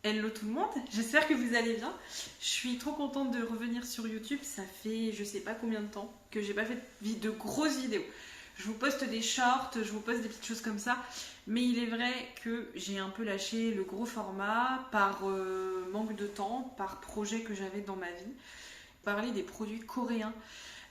Hello tout le monde, j'espère que vous allez bien. Je suis trop contente de revenir sur YouTube. Ça fait je sais pas combien de temps que j'ai pas fait de grosses vidéos. Je vous poste des shorts, je vous poste des petites choses comme ça. Mais il est vrai que j'ai un peu lâché le gros format par manque de temps, par projet que j'avais dans ma vie. Parler des produits coréens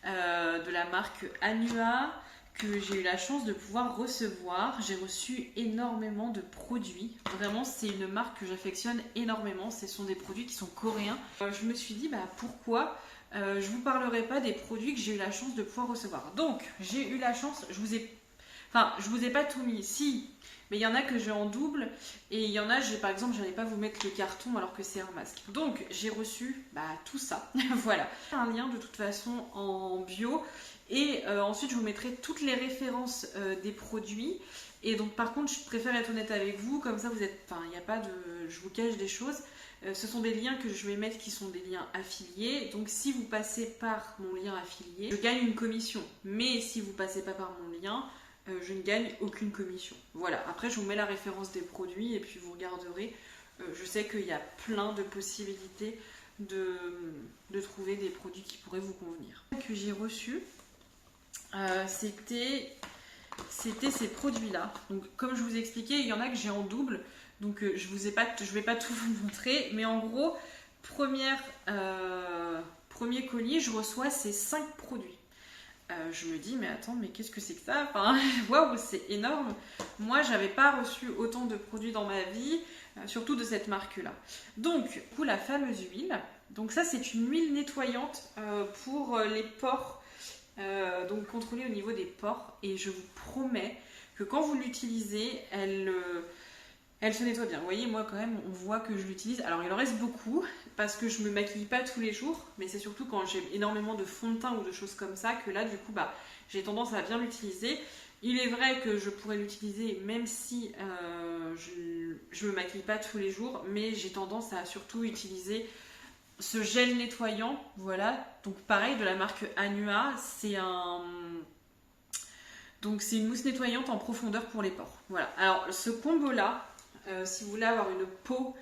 de la marque Anua, que j'ai eu la chance de pouvoir recevoir. J'ai reçu énormément de produits. Vraiment, c'est une marque que j'affectionne énormément. Ce sont des produits qui sont coréens. Je me suis dit, pourquoi je vous parlerai pas des produits que j'ai eu la chance de pouvoir recevoir. Donc, j'ai eu la chance, je vous ai pas tout mis. Si, mais il y en a que j'ai en double et il y en a, par exemple, j'allais pas vous mettre le carton alors que c'est un masque. Donc, j'ai reçu tout ça. Voilà. Un lien de toute façon en bio. Et ensuite, je vous mettrai toutes les références des produits. Et donc, par contre, je préfère être honnête avec vous. Comme ça, vous êtes. Enfin, il n'y a pas de. Je vous cache des choses. Ce sont des liens que je vais mettre qui sont des liens affiliés. Donc, si vous passez par mon lien affilié, je gagne une commission. Mais si vous passez pas par mon lien, je ne gagne aucune commission. Voilà. Après, je vous mets la référence des produits et puis vous regarderez. Je sais qu'il y a plein de possibilités de trouver des produits qui pourraient vous convenir. Que j'ai reçu. C'était ces produits-là. Donc, comme je vous ai expliqué, il y en a que j'ai en double. Donc, je vais pas tout vous montrer. Mais en gros, premier colis, je reçois ces 5 produits. Je me dis, mais attends, mais qu'est-ce que c'est que ça? Enfin, waouh, c'est énorme. Moi, j'avais pas reçu autant de produits dans ma vie, surtout de cette marque-là. Donc, du coup, la fameuse huile. Donc, ça, c'est une huile nettoyante pour les pores. Donc contrôler au niveau des pores, et je vous promets que quand vous l'utilisez, elle se nettoie bien. Vous voyez, moi quand même, on voit que je l'utilise. Alors il en reste beaucoup parce que je me maquille pas tous les jours, mais c'est surtout quand j'ai énormément de fond de teint ou de choses comme ça que là du coup j'ai tendance à bien l'utiliser. Il est vrai que je pourrais l'utiliser même si je me maquille pas tous les jours, mais j'ai tendance à surtout utiliser ce gel nettoyant, voilà, donc pareil de la marque Anua, c'est une mousse nettoyante en profondeur pour les pores. Voilà, alors ce combo là, si vous voulez avoir une peau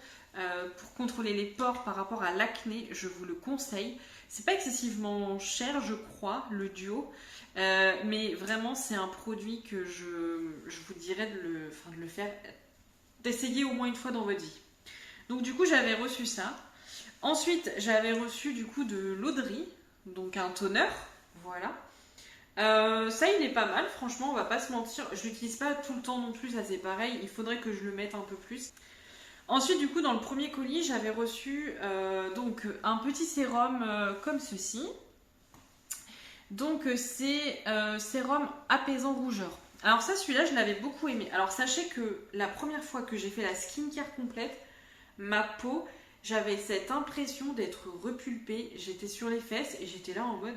pour contrôler les pores par rapport à l'acné, je vous le conseille. C'est pas excessivement cher, je crois, le duo, mais vraiment c'est un produit que je vous dirais de le faire, d'essayer au moins une fois dans votre vie. Donc du coup j'avais reçu ça. Ensuite, j'avais reçu du coup de l'eau de riz, donc un toner, voilà. Ça, il est pas mal, franchement, on va pas se mentir. Je l'utilise pas tout le temps non plus, ça c'est pareil, il faudrait que je le mette un peu plus. Ensuite, du coup, dans le premier colis, j'avais reçu donc un petit sérum comme ceci. Donc, c'est sérum apaisant rougeur. Alors ça, celui-là, je l'avais beaucoup aimé. Alors, sachez que la première fois que j'ai fait la skincare complète, ma peau... J'avais cette impression d'être repulpée, j'étais sur les fesses et j'étais là en mode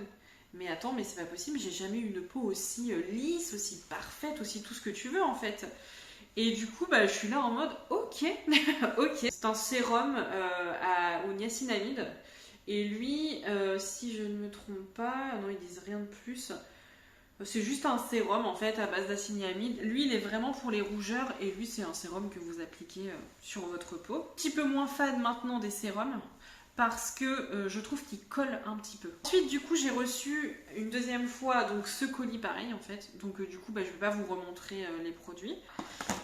mais attends, mais c'est pas possible, j'ai jamais eu une peau aussi lisse, aussi parfaite, aussi tout ce que tu veux en fait. Et du coup, je suis là en mode ok, ok. C'est un sérum au niacinamide et lui, si je ne me trompe pas, non ils disent rien de plus. C'est juste un sérum en fait à base d'acénilamide. Lui il est vraiment pour les rougeurs et lui c'est un sérum que vous appliquez sur votre peau. Un petit peu moins fan maintenant des sérums parce que je trouve qu'il colle un petit peu. Ensuite du coup j'ai reçu une deuxième fois donc ce colis pareil en fait. Donc du coup je vais pas vous remontrer les produits.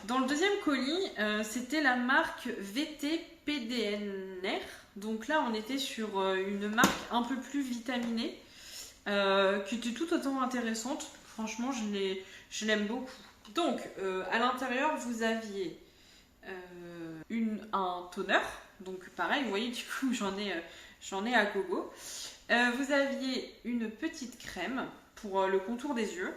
Dans le deuxième colis c'était la marque VT-PDNR. Donc là on était sur une marque un peu plus vitaminée. Qui était tout autant intéressante. Franchement, je l'aime beaucoup. Donc, à l'intérieur, vous aviez un toner. Donc, pareil, vous voyez, du coup, j'en ai à gogo. Vous aviez une petite crème pour le contour des yeux.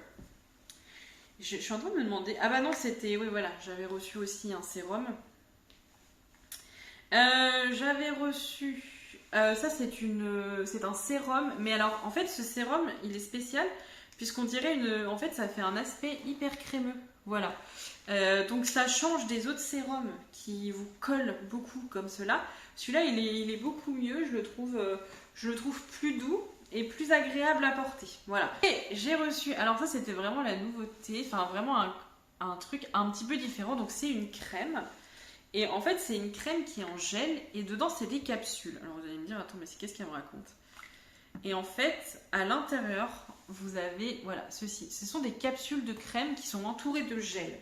Je suis en train de me demander... Ah bah non, c'était... Oui, voilà, j'avais reçu aussi un sérum. J'avais reçu... ça c'est un sérum, mais alors en fait ce sérum il est spécial puisqu'on dirait en fait ça fait un aspect hyper crémeux, voilà. Donc ça change des autres sérums qui vous collent beaucoup comme cela. Celui-là il est beaucoup mieux, je le trouve plus doux et plus agréable à porter, voilà. Et j'ai reçu, alors ça c'était vraiment la nouveauté, enfin vraiment un truc un petit peu différent, donc c'est une crème. Et en fait, c'est une crème qui est en gel et dedans, c'est des capsules. Alors vous allez me dire, attends, mais qu'est-ce qu'elle me raconte? Et en fait, à l'intérieur, vous avez, voilà, ceci. Ce sont des capsules de crème qui sont entourées de gel.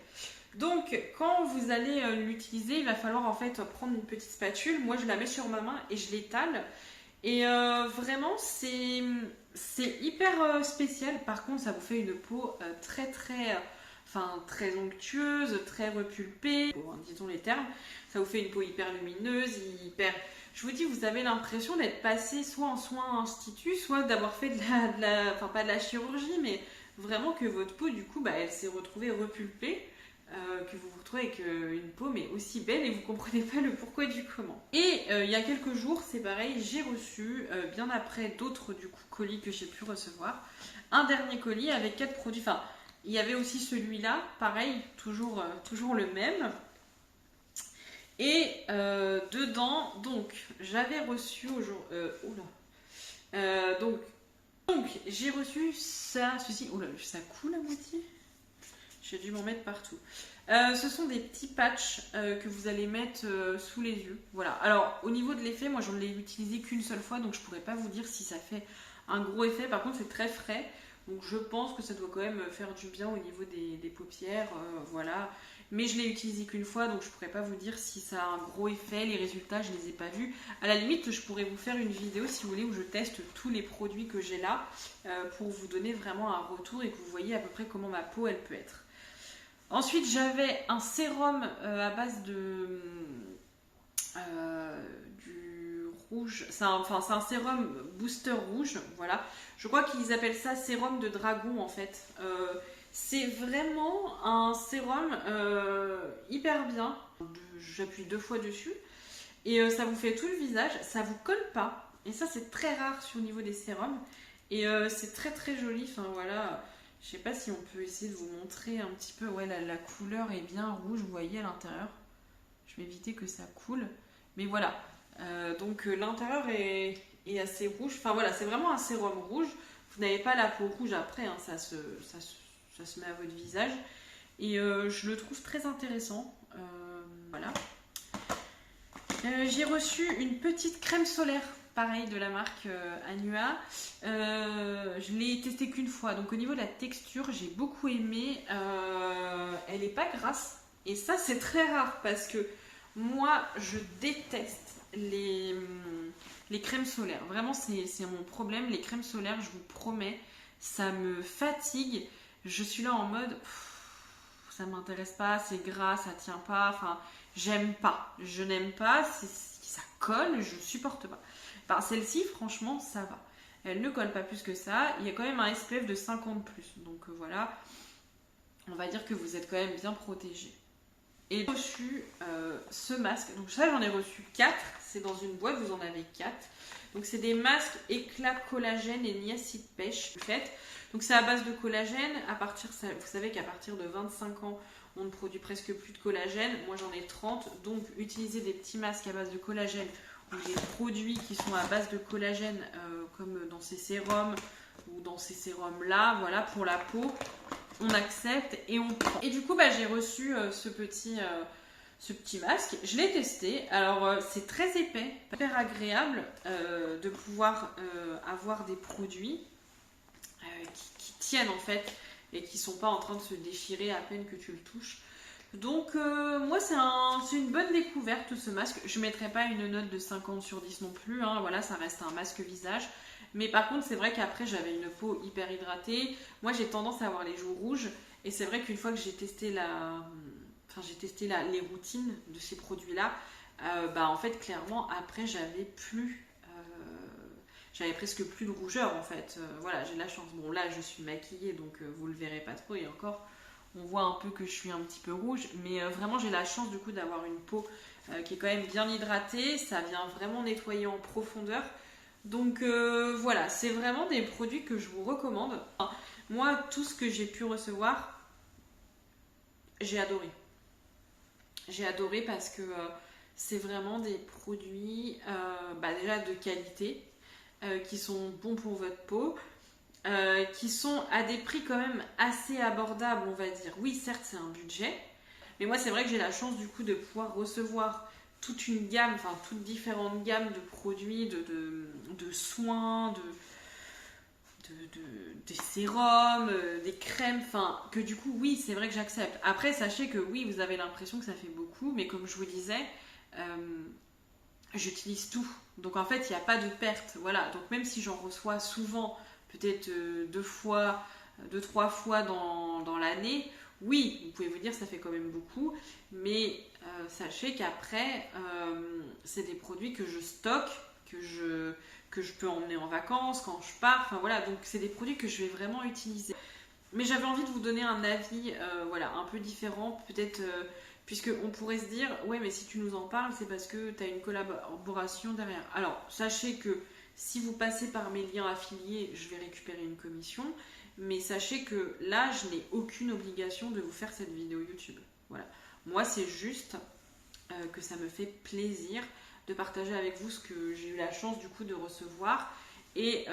Donc, quand vous allez l'utiliser, il va falloir en fait prendre une petite spatule. Moi, je la mets sur ma main et je l'étale. Et vraiment, c'est hyper spécial. Par contre, ça vous fait une peau très onctueuse, très repulpée, bon, disons les termes. Ça vous fait une peau hyper lumineuse, hyper... Je vous dis, vous avez l'impression d'être passé soit en soins institut, soit d'avoir fait enfin pas de la chirurgie, mais vraiment que votre peau, du coup, bah, elle s'est retrouvée repulpée. Que vous vous retrouvez avec une peau mais aussi belle et vous comprenez pas le pourquoi du comment. Et il y a quelques jours, c'est pareil, j'ai reçu, bien après d'autres du coup colis que j'ai pu recevoir, un dernier colis avec 4 produits. Enfin, il y avait aussi celui-là, pareil, toujours le même. Et dedans, donc, j'avais reçu aujourd'hui... donc j'ai reçu ceci... Oula, ça coule à moitié. J'ai dû m'en mettre partout. Ce sont des petits patchs que vous allez mettre sous les yeux. Voilà. Alors, au niveau de l'effet, moi, j'en ai utilisé qu'une seule fois, donc je pourrais pas vous dire si ça fait un gros effet. Par contre, c'est très frais, donc je pense que ça doit quand même faire du bien au niveau des paupières. Voilà. Mais je l'ai utilisé qu'une fois, donc je pourrais pas vous dire si ça a un gros effet. Les résultats, je les ai pas vus. À la limite, je pourrais vous faire une vidéo, si vous voulez, où je teste tous les produits que j'ai là pour vous donner vraiment un retour et que vous voyez à peu près comment ma peau, elle peut être. Ensuite, j'avais un sérum à base du rouge. C'est un sérum booster rouge. Voilà. Je crois qu'ils appellent ça sérum de dragon en fait. C'est vraiment un sérum hyper bien. J'appuie 2 fois dessus. Et ça vous fait tout le visage. Ça vous colle pas. Et ça, c'est très rare au niveau des sérums. Et c'est très très joli. Enfin voilà. Je sais pas si on peut essayer de vous montrer un petit peu. Ouais, la couleur est bien rouge, vous voyez à l'intérieur. Je vais éviter que ça coule. Mais voilà. Donc l'intérieur est assez rouge. Enfin voilà, c'est vraiment un sérum rouge. Vous n'avez pas la peau rouge après, hein, ça se met à votre visage. Et je le trouve très intéressant. Voilà. J'ai reçu une petite crème solaire. Pareil de la marque Anua. Je l'ai testée qu'une fois. Donc au niveau de la texture, j'ai beaucoup aimé. Elle n'est pas grasse. Et ça, c'est très rare parce que moi, je déteste les crèmes solaires. Vraiment, c'est mon problème. Les crèmes solaires, je vous promets, ça me fatigue. Je suis là en mode, ça m'intéresse pas, c'est gras, ça tient pas. Enfin, j'aime pas. Je n'aime pas. Ça colle, je supporte pas. Enfin, celle-ci, franchement, ça va. Elle ne colle pas plus que ça. Il y a quand même un SPF de 50+. Donc voilà, on va dire que vous êtes quand même bien protégé. Et j'ai reçu ce masque. Donc ça, j'en ai reçu 4. C'est dans une boîte, vous en avez 4. Donc c'est des masques éclat collagène et niacide pêche. Donc c'est à base de collagène. Vous savez qu'à partir de 25 ans, on ne produit presque plus de collagène. Moi, j'en ai 30. Donc utilisez des petits masques à base de collagène ou des produits qui sont à base de collagène comme dans ces sérums ou dans ces sérums là, voilà, pour la peau, on accepte et on prend. Et du coup, j'ai reçu ce petit masque, je l'ai testé. Alors c'est très épais, hyper agréable de pouvoir avoir des produits qui tiennent en fait et qui sont pas en train de se déchirer à peine que tu le touches. Donc moi c'est une bonne découverte ce masque. Je ne mettrai pas une note de 50 sur 10 non plus, hein. Voilà, ça reste un masque visage. Mais par contre c'est vrai qu'après j'avais une peau hyper hydratée. Moi j'ai tendance à avoir les joues rouges. Et c'est vrai qu'une fois que j'ai testé les routines de ces produits-là, en fait clairement après j'avais presque plus de rougeur en fait. Voilà, j'ai de la chance. Bon là je suis maquillée donc vous le verrez pas trop et encore on voit un peu que je suis un petit peu rouge, mais vraiment j'ai la chance du coup d'avoir une peau qui est quand même bien hydratée. Ça vient vraiment nettoyer en profondeur. Donc voilà, c'est vraiment des produits que je vous recommande. Enfin, moi, tout ce que j'ai pu recevoir, j'ai adoré. J'ai adoré parce que c'est vraiment des produits déjà de qualité, qui sont bons pour votre peau. Qui sont à des prix quand même assez abordables, on va dire. Oui, certes, c'est un budget, Mais moi, c'est vrai que j'ai la chance du coup de pouvoir recevoir toute une gamme, enfin toutes différentes gammes de produits, de soins, des sérums, des crèmes, enfin que du coup oui c'est vrai que j'accepte. Après sachez que oui vous avez l'impression que ça fait beaucoup, mais comme je vous disais, j'utilise tout. Donc en fait il n'y a pas de perte. Voilà, donc même si j'en reçois souvent, peut-être deux, trois fois dans l'année, oui, vous pouvez vous dire ça fait quand même beaucoup, mais sachez qu'après, c'est des produits que je stocke, que je peux emmener en vacances quand je pars. Enfin voilà, donc c'est des produits que je vais vraiment utiliser. Mais j'avais envie de vous donner un avis voilà, un peu différent, peut-être, puisque on pourrait se dire, ouais, mais si tu nous en parles, c'est parce que tu as une collaboration derrière. Alors, sachez que si vous passez par mes liens affiliés, je vais récupérer une commission, mais sachez que là, je n'ai aucune obligation de vous faire cette vidéo YouTube. Voilà. Moi, c'est juste que ça me fait plaisir de partager avec vous ce que j'ai eu la chance du coup de recevoir et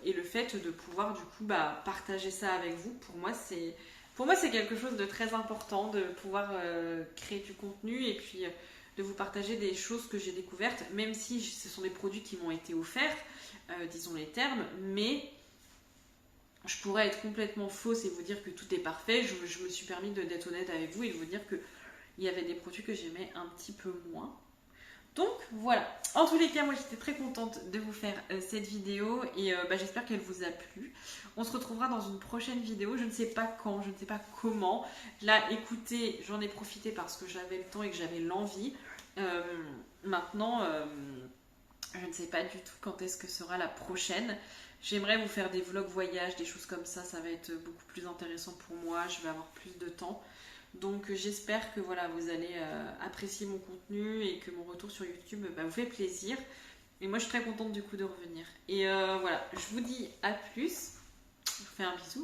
le fait de pouvoir du coup partager ça avec vous. Pour moi c'est quelque chose de très important de pouvoir créer du contenu et puis de vous partager des choses que j'ai découvertes, même si ce sont des produits qui m'ont été offerts, disons les termes, mais je pourrais être complètement fausse et vous dire que tout est parfait. Je me suis permis d'être honnête avec vous et de vous dire que il y avait des produits que j'aimais un petit peu moins. Donc voilà, en tous les cas, moi j'étais très contente de vous faire cette vidéo et j'espère qu'elle vous a plu. On se retrouvera dans une prochaine vidéo, je ne sais pas quand, je ne sais pas comment. Là, écoutez, j'en ai profité parce que j'avais le temps et que j'avais l'envie. Maintenant, je ne sais pas du tout quand est-ce que sera la prochaine. J'aimerais vous faire des vlogs voyages, des choses comme ça va être beaucoup plus intéressant pour moi, je vais avoir plus de temps. Donc j'espère que voilà, vous allez apprécier mon contenu et que mon retour sur YouTube vous fait plaisir. Et moi je suis très contente du coup de revenir. Et voilà, je vous dis à plus. Je vous fais un bisou.